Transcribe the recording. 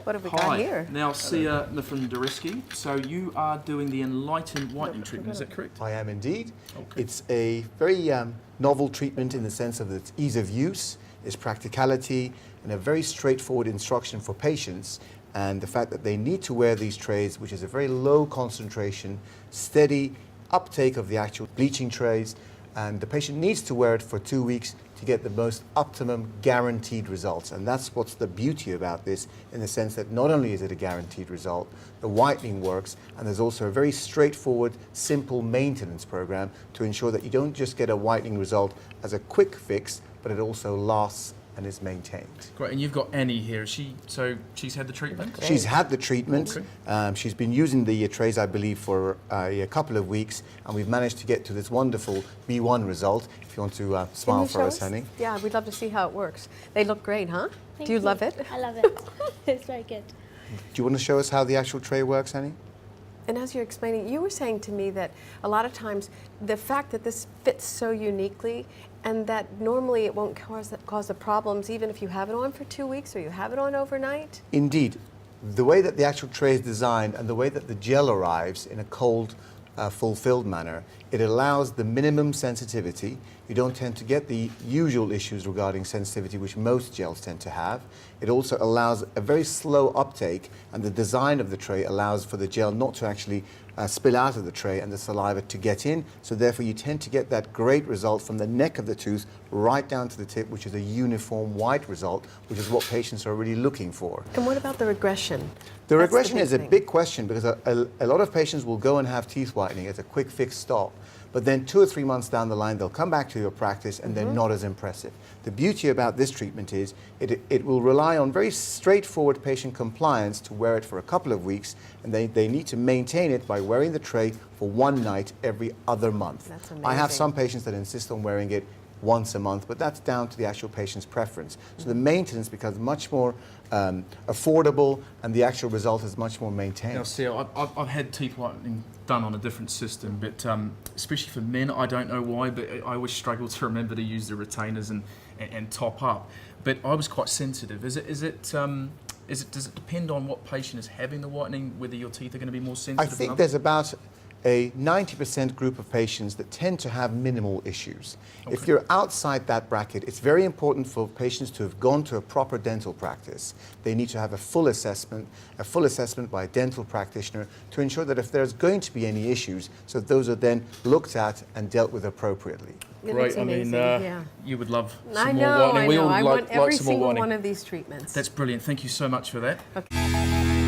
What have we got here? Now, Sia from Deriski. So you are doing the Enlighten Whitening treatment, is that correct? I am indeed. Okay. It's a very novel treatment in the sense of its ease of use, its practicality, and a very straightforward instruction for patients. And the fact that they need to wear these trays, which is a very low concentration, steady uptake of the actual bleaching trays, and the patient needs to wear it for 2 weeks to get the most optimum guaranteed results. And that's what's the beauty about this, in the sense that not only is it a guaranteed result, the whitening works, and there's also a very straightforward, simple maintenance program to ensure that you don't just get a whitening result as a quick fix, but it also lasts and is maintained. Great, and you've got Annie here. So she's had the treatment? She's had the treatment. Okay. She's been using the trays, I believe, for a couple of weeks, and we've managed to get to this wonderful B1 result. If you want to smile for us, honey. Yeah, we'd love to see how it works. They look great, huh? Thank Do you love it? I love it. It's very good. Do you want to show us how the actual tray works, honey? And as you're explaining, you were saying to me that a lot of times the fact that this fits so uniquely and that normally it won't cause the problems even if you have it on for 2 weeks or you have it on overnight? Indeed. The way that the actual tray is designed and the way that the gel arrives in a cold, fulfilled manner, it allows the minimum sensitivity. You don't tend to get the usual issues regarding sensitivity which most gels tend to have. It also allows a very slow uptake, and the design of the tray allows for the gel not to actually spill out of the tray and the saliva to get in, so therefore you tend to get that great result from the neck of the tooth right down to the tip, which is a uniform white result, which is what patients are really looking for. And what about the regression? The That's regression is a thing. big question, because a lot of patients will go and have teeth whitening as a quick fix stop, but then 2 or 3 months down the line they'll come back to your practice and they're not as impressive. The beauty about this treatment is it will rely on very straightforward patient compliance to wear it for a couple of weeks, and they need to maintain it by wearing the tray for 1 night every other month. That's I have amazing. some patients that insist on wearing it once a month, but that's down to the actual patient's preference. So the maintenance becomes much more affordable, and the actual result is much more maintained. Now, Sia, I've had teeth whitening done on a different system, but especially for men, I don't know why, but I always struggle to remember to use the retainers and top up. But I was quite sensitive. Does it depend on what patient is having the whitening, whether your teeth are going to be more sensitive? I think there's about a 90% group of patients that tend to have minimal issues. Okay. If you're outside that bracket, it's very important for patients to have gone to a proper dental practice. They need to have a full assessment by a dental practitioner to ensure that if there's going to be any issues, so those are then looked at and dealt with appropriately. It Great. looks I mean, amazing, yeah. you would love I some know, more whitening. I We know. all I like want every some more single whitening. one of these treatments. That's brilliant. Thank you so much for that. Okay.